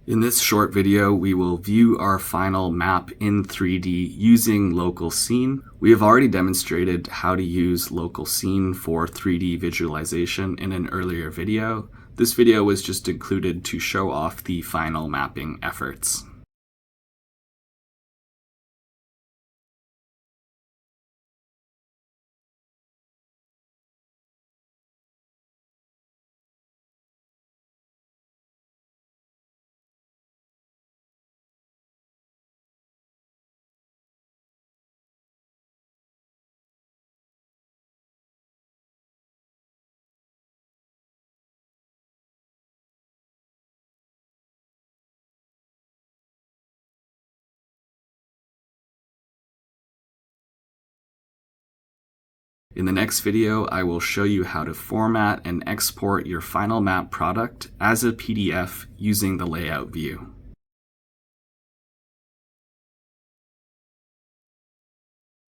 In this short video, we will view our final map in 3D using local scene. We have already demonstrated how to use local scene for 3D visualization in an earlier video. This video was just included to show off the final mapping efforts. In the next video, I will show you how to format and export your final map product as a PDF using the layout view.